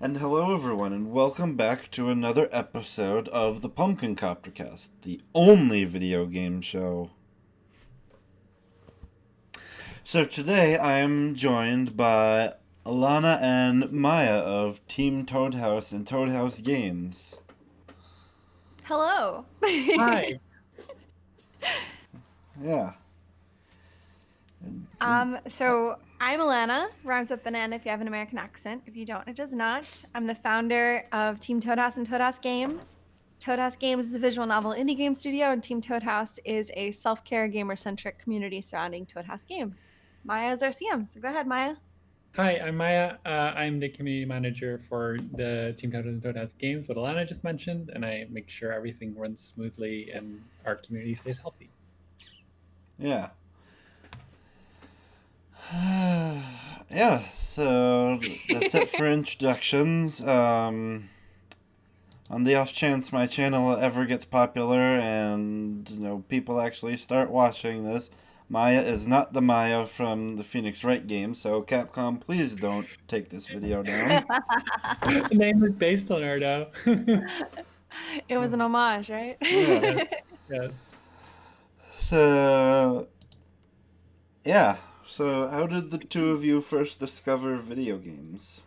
And hello, everyone, and welcome back to another episode of the Pumpkin Coptercast, the only video game show. So today I am joined by Alanna and Maya of Team Toadhouse and Toadhouse Games. Hello. Hi. Yeah. So I'm Alanna, rhymes with banana if you have an American accent. If you don't, it does not. I'm the founder of Team Toadhouse and Toadhouse Games. Toadhouse Games is a visual novel indie game studio, and Team Toadhouse is a self-care gamer-centric community surrounding Toadhouse games. Maya is our CM, so go ahead, Maya. Hi, I'm Maya. I'm the community manager for the Team Toadhouse and Toadhouse games, what Alanna just mentioned, and I make sure everything runs smoothly and our community stays healthy. Yeah. Yeah, so that's it for introductions. On the off chance my channel ever gets popular and people actually start watching this, Maya is not the Maya from the Phoenix Wright game, so Capcom, please don't take this video down. The name is based on her, though. It was an homage, right? Yeah. Yes, yes. So, yeah. So, how did the two of you first discover video games?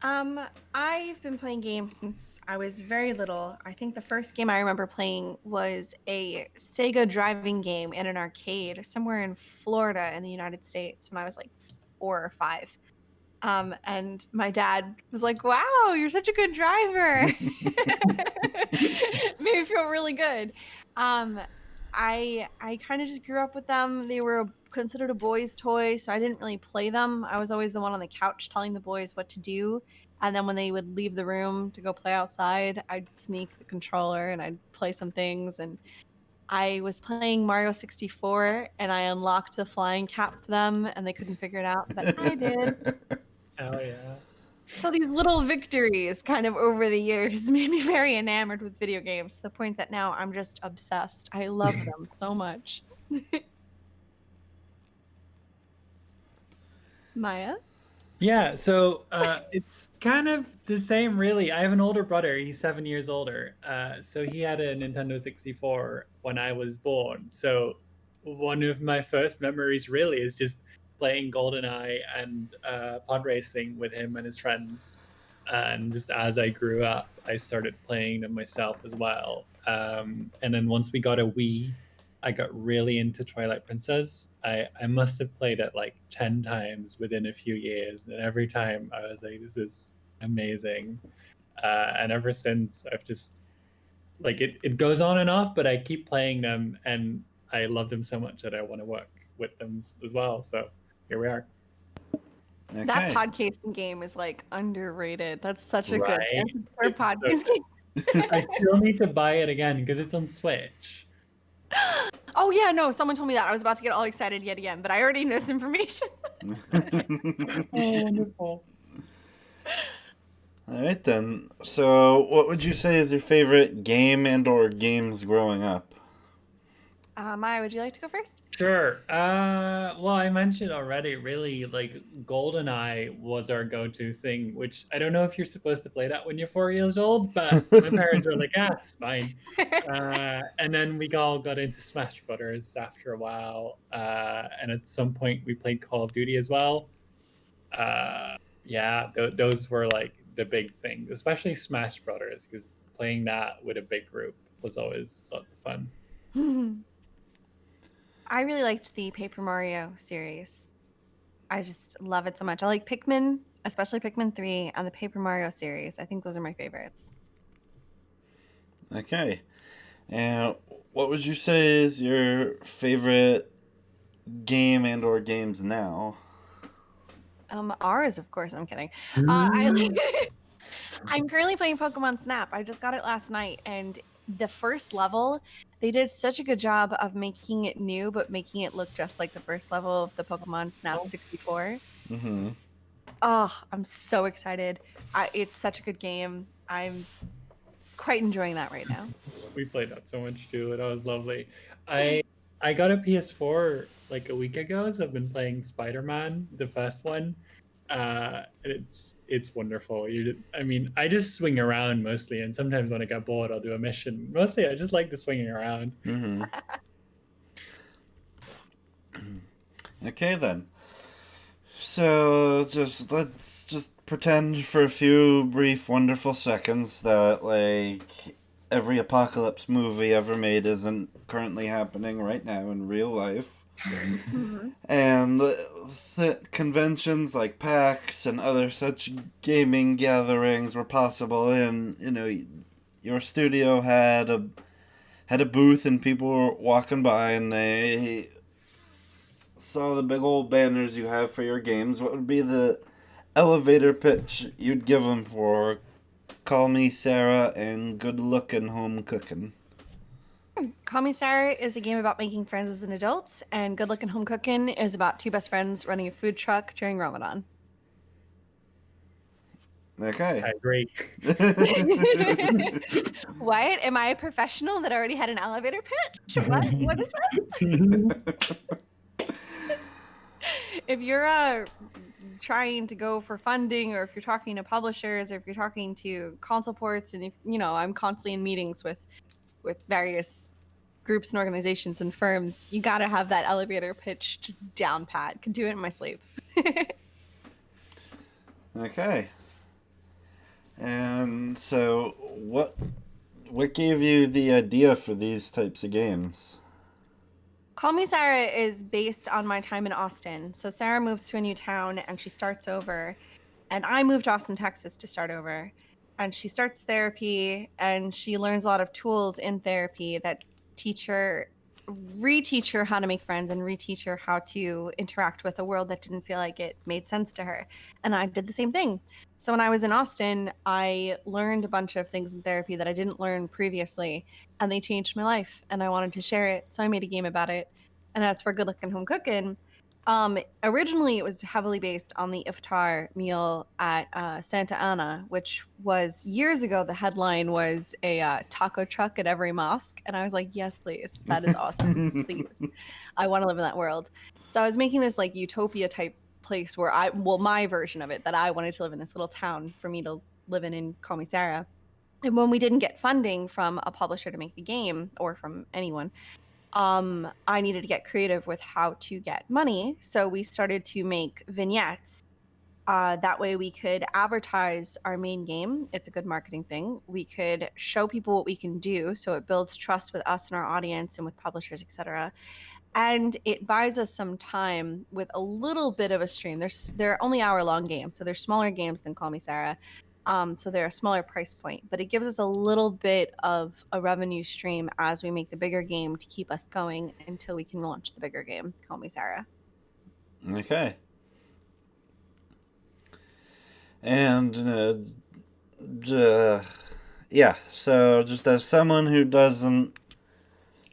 I've been playing games since I was very little. I think the first game I remember playing was a Sega driving game in an arcade somewhere in Florida in the United States when I was like 4 or 5. And my dad was like, "Wow, you're such a good driver." Made me feel really good. Um, I kind of just grew up with them. They were considered a boys' toy, so I didn't really play them. I was always the one on the couch telling the boys what to do. And then when they would leave the room to go play outside, I'd sneak the controller and I'd play some things. And I was playing Mario 64 and I unlocked the flying cap for them and they couldn't figure it out, but I did. Oh, yeah. So these little victories kind of over the years made me very enamored with video games to the point that now I'm just obsessed. I love them so much. Maya? Yeah, so it's kind of the same, really. I have an older brother. He's 7 years older. So he had a Nintendo 64 when I was born. So one of my first memories, really, is just playing GoldenEye and pod racing with him and his friends. And just as I grew up, I started playing them myself as well. And then once we got a Wii, I got really into Twilight Princess. I must have played it like 10 times within a few years, and every time I was like, this is amazing. And ever since, I've just like it goes on and off, but I keep playing them, and I love them so much that I want to work with them as well. So here we are. That Okay. podcasting game is like underrated. That's such a good Right? for It's so podcasting. good. I still need to buy it again because it's on Switch. Oh yeah, no, someone told me that. I was about to get all excited yet again, but I already know this information. Oh, wonderful. Alright then. So, what would you say is your favorite game and/or games growing up? Maya, would you like to go first? Sure. Well, I mentioned already, really, like GoldenEye was our go-to thing, which I don't know if you're supposed to play that when you're 4 years old, but my parents were like, ah, it's fine. And then we all got into Smash Brothers after a while. And at some point we played Call of Duty as well. Yeah, those were like the big things, especially Smash Brothers, because playing that with a big group was always lots of fun. I really liked the Paper Mario series. I just love it so much. I like Pikmin, especially Pikmin 3 and the Paper Mario series. I think those are my favorites. Okay. And what would you say is your favorite game and/or games now? Ours, of course. I'm kidding. Mm. I'm currently playing Pokemon Snap. I just got it last night, and the first level, they did such a good job of making it new, but making it look just like the first level of the Pokemon Snap 64. Mm-hmm. Oh, I'm so excited. It's such a good game. I'm quite enjoying that right now. We played that so much too. It was lovely. I I got a PS4 like a week ago, so I've been playing Spider-Man, the first one. And it's wonderful. I just swing around mostly, and sometimes when I get bored, I'll do a mission. Mostly, I just like the swinging around. Mm-hmm. Okay then. So let's just pretend for a few brief, wonderful seconds that like every apocalypse movie ever made isn't currently happening right now in real life. Mhm. And conventions like PAX and other such gaming gatherings were possible, and your studio had a booth, and people were walking by, and they saw the big old banners you have for your games. What would be the elevator pitch you'd give them for Call Me Cera and Good Lookin' Home Cookin'? Call Me Cera is a game about making friends as an adult, and Good Lookin' Home Cookin' is about two best friends running a food truck during Ramadan. Okay. I agree. What? Am I a professional that already had an elevator pitch? What? What is this? If you're trying to go for funding, or if you're talking to publishers, or if you're talking to console ports, and if I'm constantly in meetings with various groups and organizations and firms, you got to have that elevator pitch just down pat. Can do it in my sleep. Okay. And so, what gave you the idea for these types of games? Call Me Cera is based on my time in Austin. So Cera moves to a new town and she starts over. And I moved to Austin, Texas to start over. And she starts therapy and she learns a lot of tools in therapy that reteach her how to make friends and reteach her how to interact with a world that didn't feel like it made sense to her. And I did the same thing. So when I was in Austin, I learned a bunch of things in therapy that I didn't learn previously, and they changed my life, and I wanted to share it. So I made a game about it. And as for Good Lookin' Home Cookin', originally it was heavily based on the iftar meal at Santa Ana, which was years ago. The headline was a taco truck at every mosque, and I was like, yes, please, that is awesome. Please, I want to live in that world. So I was making this like utopia type place where my version of it, that I wanted to live in this little town for me to live in Call Me Cera. And when we didn't get funding from a publisher to make the game, or from anyone, I needed to get creative with how to get money. So we started to make vignettes. That way we could advertise our main game. It's a good marketing thing. We could show people what we can do. So it builds trust with us and our audience and with publishers, etc. And it buys us some time with a little bit of a stream. They're only hour-long games, so they're smaller games than Call Me Cera. So they're a smaller price point, but it gives us a little bit of a revenue stream as we make the bigger game to keep us going until we can launch the bigger game, Call Me Cera. Okay. And yeah, so just as someone who doesn't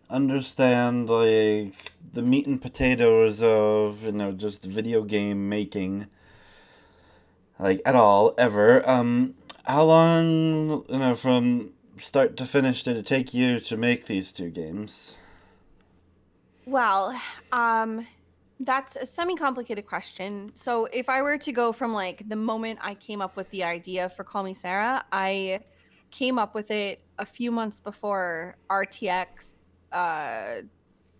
understand like the meat and potatoes of just video game making, like at all ever, how long from start to finish did it take you to make these two games? Well, that's a semi-complicated question. So if I were to go from like the moment I came up with the idea for Call Me Cera, I came up with it a few months before RTX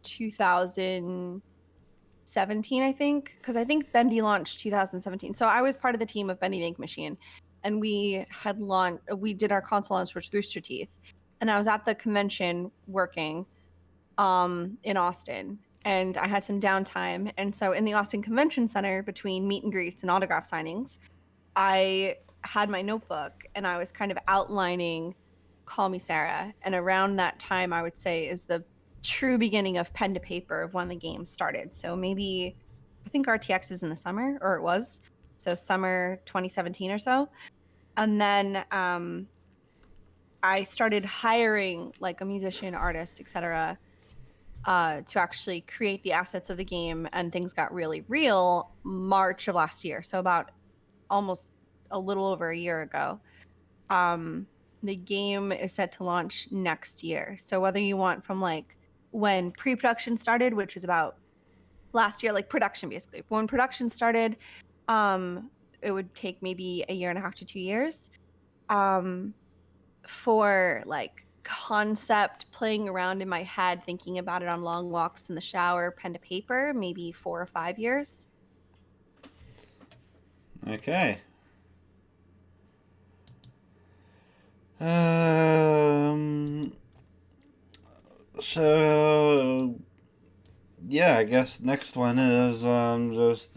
2017, I think, because I think Bendy launched 2017. So I was part of the team of Bendy Make Machine, and we did our console launch with Rooster Teeth, and I was at the convention working in Austin, and I had some downtime. And so in the Austin Convention Center, between meet and greets and autograph signings, I had my notebook and I was kind of outlining Call Me Cera. And around that time, I would say, is the true beginning of pen to paper of when the game started. So maybe, I think RTX is in the summer, or it was. So summer 2017 or so. And then I started hiring like a musician, artist, etc., to actually create the assets of the game, and things got really real March of last year. So about almost a little over a year ago. The game is set to launch next year. So whether you want from like when pre-production started, which was about last year, like production basically. When production started, it would take maybe a year and a half to 2 years. For like concept playing around in my head, thinking about it on long walks in the shower, pen to paper, maybe 4 or 5 years. Okay. Um. So yeah, I guess next one is just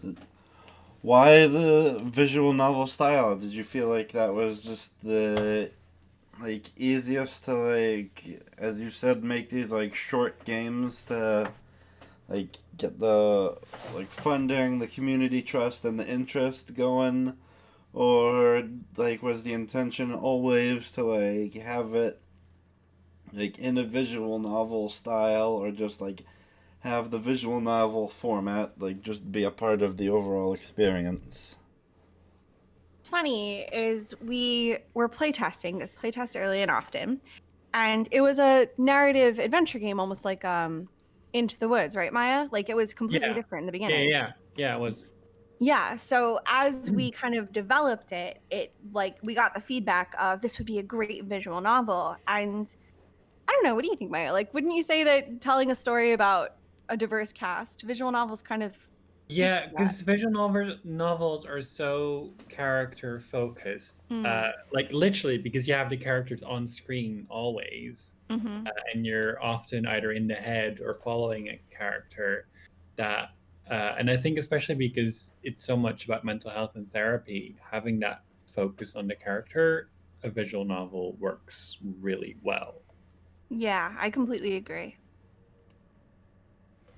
why the visual novel style? Did you feel like that was just the like easiest to, like, as you said, make these like short games to like get the like funding, the community trust, and the interest going, or like was the intention always to like have it like in a visual novel style, or just like have the visual novel format like just be a part of the overall experience? What's funny is we were playtesting this playtest early and often, and it was a narrative adventure game, almost like Into the Woods, right, Maya? Like it was completely Yeah. different in the Yeah, beginning. yeah. Yeah, it was. Yeah, so as we kind of developed it, like we got the feedback of this would be a great visual novel. And I don't know, what do you think, Maya? Like, wouldn't you say that telling a story about a diverse cast, visual novels kind of speak Yeah, to that? because novels are so character focused. Mm, Like literally, because you have the characters on screen always, hmm. and you're often either in the head or following a character. That, and I think especially because it's so much about mental health and therapy, having that focus on the character, a visual novel works really well. Yeah, I completely agree.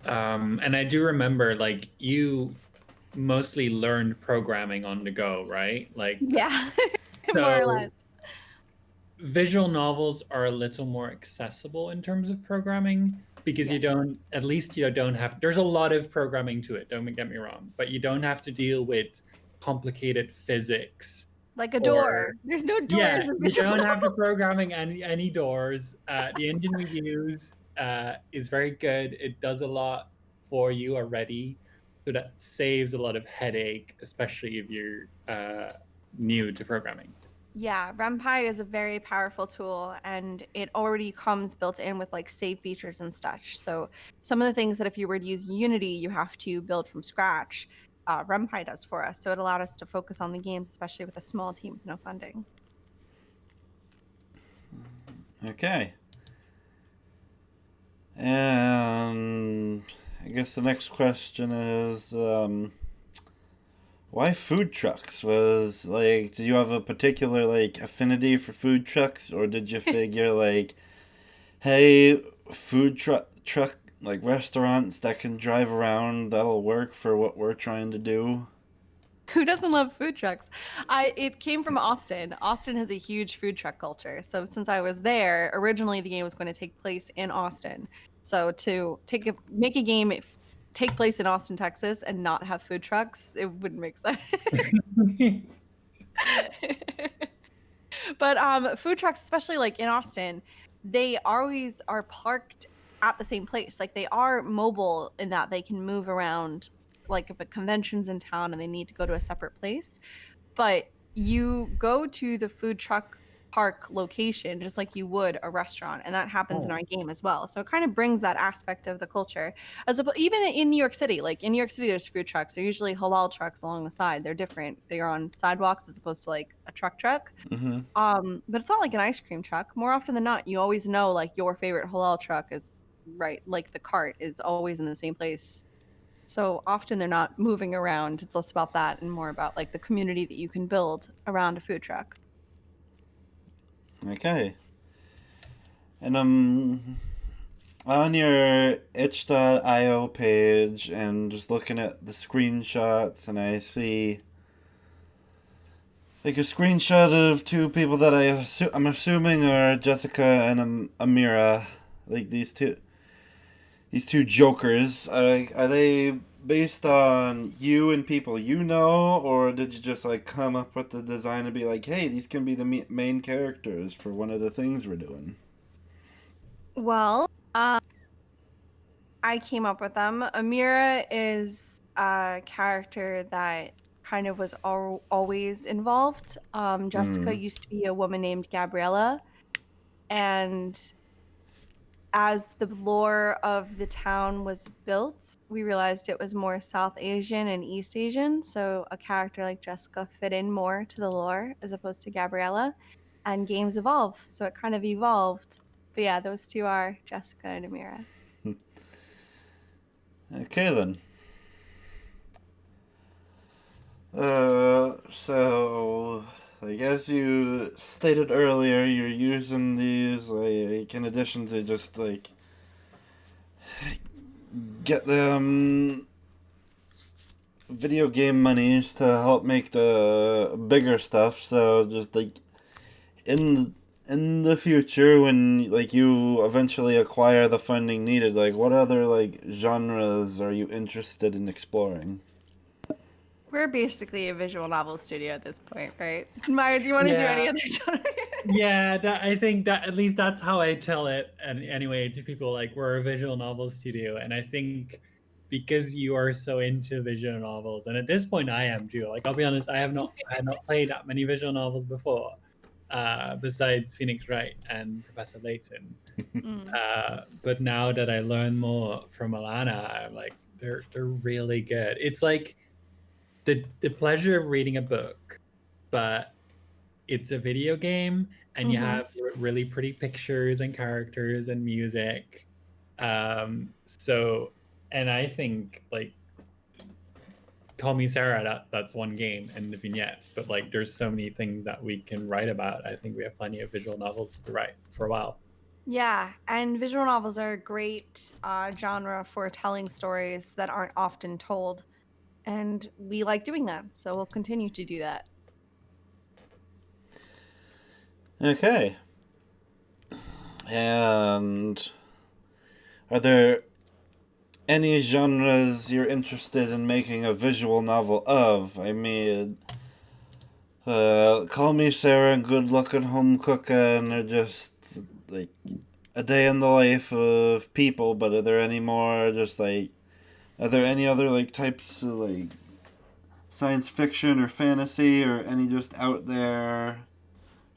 And I do remember, like, you mostly learned programming on the go, right? Like, Yeah, more or less. so visual novels are a little more accessible in terms of programming because Yeah, you don't, at least you don't have, there's a lot of programming to it, don't get me wrong, but you don't have to deal with complicated physics like a door. or, There's no doors yeah, in you visual don't have to novels. programming any doors. The engine we use is very good. It does a lot for you already, so that saves a lot of headache, especially if you're new to programming. Yeah, RemPy is a very powerful tool and it already comes built in with like save features and such. So some of the things that if you were to use Unity, you have to build from scratch, RemPy does for us. So it allowed us to focus on the games, especially with a small team with no funding. Okay. And I guess the next question is why food trucks? Was like, did you have a particular like affinity for food trucks, or did you figure like, hey, food truck like restaurants that can drive around, that'll work for what we're trying to do? Who doesn't love food trucks? It came from Austin. Austin has a huge food truck culture. So since I was there, originally the game was going to take place in Austin. So to make a game take place in Austin, Texas, and not have food trucks, it wouldn't make sense. But food trucks, especially like in Austin, they always are parked at the same place. Like they are mobile in that they can move around. Like if a convention's in town and they need to go to a separate place, but you go to the food truck park location just like you would a restaurant, and that happens in Oh. our game as well. So it kind of brings that aspect of the culture, even in New York City. Like in New York City, there's food trucks. They're usually halal trucks along the side. They're different. They are on sidewalks as opposed to like a truck. Mm-hmm. But it's not like an ice cream truck. More often than not, you always know like your favorite halal truck is right, like the cart is always in the same place. So often they're not moving around. It's less about that and more about like the community that you can build around a food truck. Okay. And on your itch.io page and just looking at the screenshots, and I see like a screenshot of two people that I'm assuming are Jessica and Amira, like these two jokers. Are they based on you and people you know, or did you just like come up with the design and be like, hey, these can be the main characters for one of the things we're doing? Well, I came up with them. Amira is a character that kind of was always involved. Jessica Mm. used to be a woman named Gabriella, and as the lore of the town was built, we realized it was more South Asian and East Asian. So a character like Jessica fit in more to the lore as opposed to Gabriella. And games evolve. So it kind of evolved. But yeah, those two are Jessica and Amira. Okay then. So like as you stated earlier, you're using these like in addition to just like get them video game monies to help make the bigger stuff. So just like in in the future when like you eventually acquire the funding needed, like what other like genres are you interested in exploring? We're basically a visual novel studio at this point, right? Maya, do you want to do Yeah. any other genre? Yeah, I think that at least that's how I tell it. And anyway, to people, like we're a visual novel studio, and I think because you are so into visual novels, and at this point I am too. Like I'll be honest, I have not played that many visual novels before, besides Phoenix Wright and Professor Layton. Mm. But now that I learn more from Alanna, I'm like they're really good. It's like the pleasure of reading a book, but it's a video game and you Mm-hmm. have really pretty pictures and characters and music. So and I think like Call Me Sarah, that's one game and the vignettes, but like there's so many things that we can write about. I think we have plenty of visual novels to write for a while. Yeah, and visual novels are a great genre for telling stories that aren't often told. And we like doing that, so we'll continue to do that. Okay. And are there any genres you're interested in making a visual novel of? I mean, Call Me Sarah and Good Lookin' Home Cookin' are just like a day in the life of people, but are there any more just like are there any other like types of like science fiction or fantasy or any just out there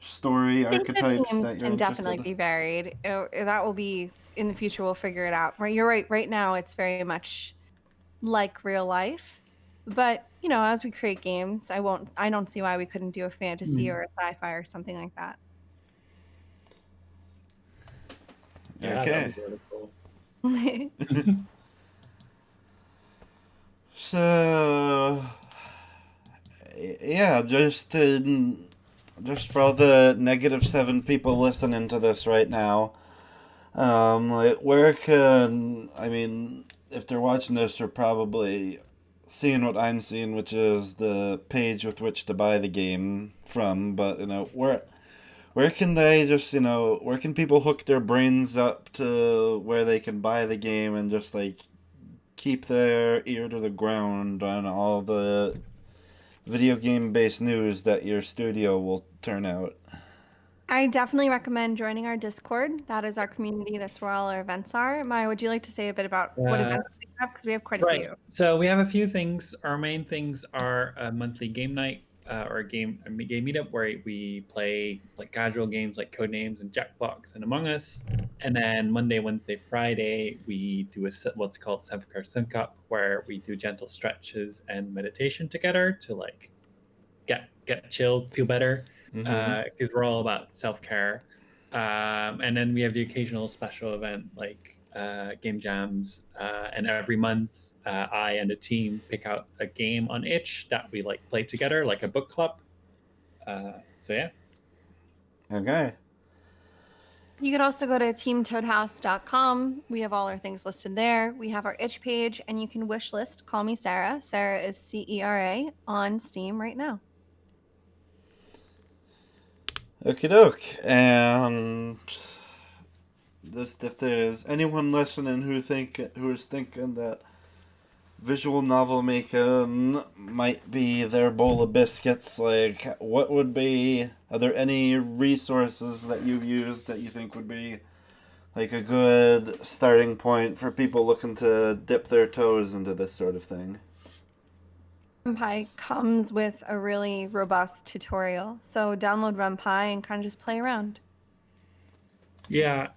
story I think the archetypes themes that you're can definitely interested? be varied. That will be in the future. We'll figure it out. Right, you're right. Right now, it's very much like real life. But as we create games, I won't. I don't see why we couldn't do a fantasy Mm. or a sci-fi or something like that. Yeah, that Okay. would be really cool. So yeah, just for all the -7 people listening to this right now, like where can I mean, if they're watching this, they're probably seeing what I'm seeing, which is the page with which to buy the game from. But where can they just where can people hook their brains up to where they can buy the game and just like keep their ear to the ground on all the video game based news that your studio will turn out? I definitely recommend joining our Discord. That is our community. That's where all our events are. Maya, would you like to say a bit about what Uh, events we have? Because we have quite a Right. few. So we have a few things. Our main things are a monthly game night or a game meetup where we play like casual games like Codenames and Jackbox and Among Us. And then Monday, Wednesday, Friday, we do what's called Self-Care Sync Up, where we do gentle stretches and meditation together to like get chilled, feel better, Mm-hmm. because we're all about self-care. And then we have the occasional special event like game jams, and every month I and the team pick out a game on itch that we like play together like a book club. So yeah. Okay. You could also go to teamtoadhouse.com. We have all our things listed there. We have our itch page, and you can wish list Call Me Sarah. Sarah is Cera on Steam right now. Okie doke. And just if there's anyone listening who is thinking that visual novel making might be their bowl of biscuits, like what would be are there any resources that you've used that you think would be like a good starting point for people looking to dip their toes into this sort of thing? RenPy comes with a really robust tutorial, so download RenPy and kind of just play around. Yeah,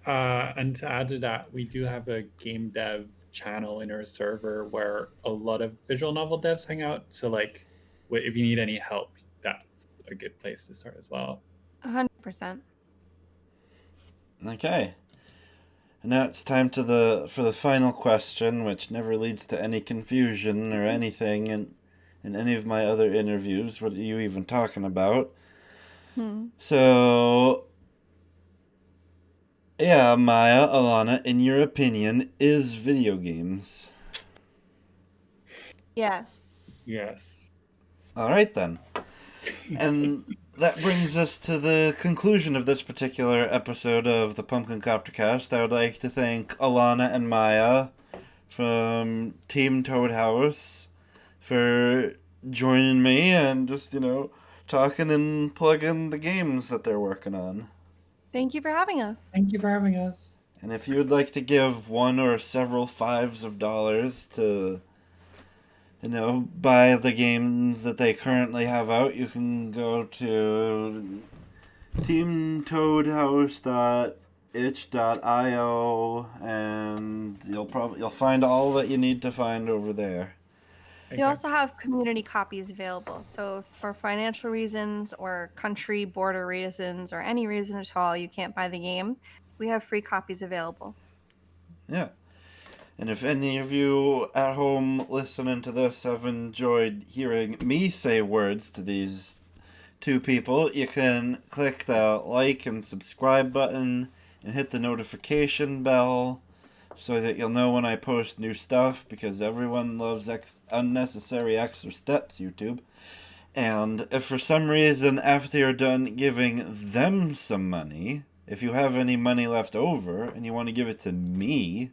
and to add to that, we do have a game dev channel in our server where a lot of visual novel devs hang out. So, like, if you need any help, that's a good place to start as well. 100%. Okay. And now it's time for the final question, which never leads to any confusion or anything in any of my other interviews. What are you even talking about? So, yeah, Maya, Alanna, in your opinion, is video games? Yes. Yes. All right then. And that brings us to the conclusion of this particular episode of the Pumpkin Copter Cast. I would like to thank Alanna and Maya from Team Toadhouse for joining me and just, talking and plugging the games that they're working on. Thank you for having us. Thank you for having us. And if you would like to give one or several fives of dollars to, buy the games that they currently have out, you can go to teamtoadhouse.itch.io and you'll find all that you need to find over there. We also have community copies available. So for financial reasons or country border reasons or any reason at all you can't buy the game, we have free copies available. Yeah. And if any of you at home listening to this have enjoyed hearing me say words to these two people, you can click the like and subscribe button and hit the notification bell so that you'll know when I post new stuff, because everyone loves unnecessary extra steps, YouTube. And if for some reason after you're done giving them some money, if you have any money left over and you want to give it to me,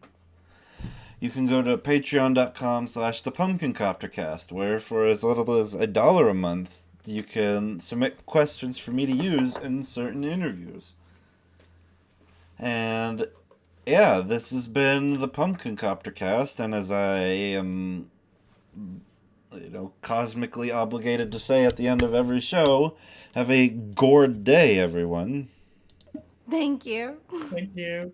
you can go to patreon.com/thepumpkincoptercast, where for as little as $1 a month, you can submit questions for me to use in certain interviews. And yeah, this has been the Pumpkin Copter Cast, and as I am, cosmically obligated to say at the end of every show, have a gourd day, everyone. Thank you. Thank you.